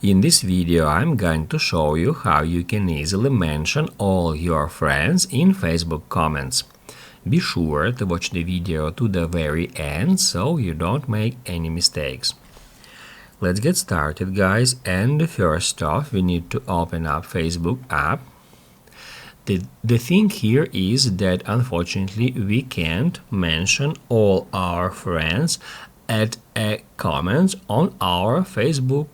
In this video, I'm going to show you how you can easily mention all your friends in Facebook comments. Be sure to watch the video to the very end so you don't make any mistakes. Let's get started, guys, and first off we need to open up Facebook app. The thing here is that unfortunately we can't mention all our friends at a comment on our Facebook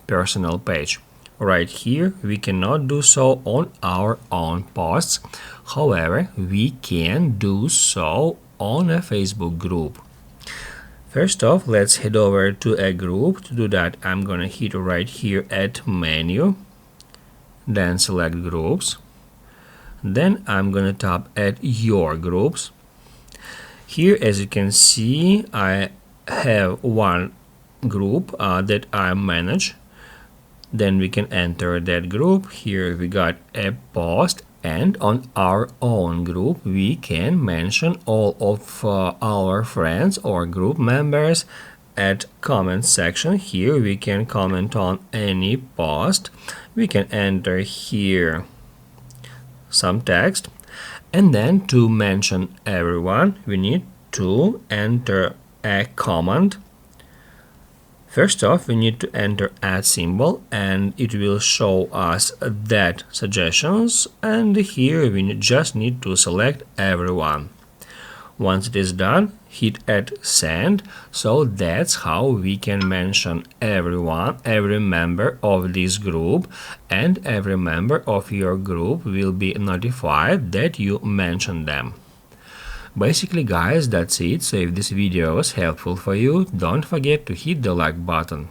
personal page. Right here we cannot do so on our own posts. However, we can do so on a Facebook group. First off, let's head over to a group. To do that, I'm gonna hit right here at menu, then select groups. Then I'm gonna tap at your groups. Here, as you can see, I have one group that I manage. Then we can enter that group. Here we got a post, and on our own group we can mention all of our friends or group members at comment section. Here we can comment on any post. We can enter here some text, and then to mention everyone we need to enter a command. First off, we need to enter @ and it will show us that suggestions, and here we just need to select everyone. Once it is done, hit @send. So that's how we can mention everyone, every member of this group, and every member of your group will be notified that you mentioned them. Basically, guys, that's it. So if this video was helpful for you, don't forget to hit the like button.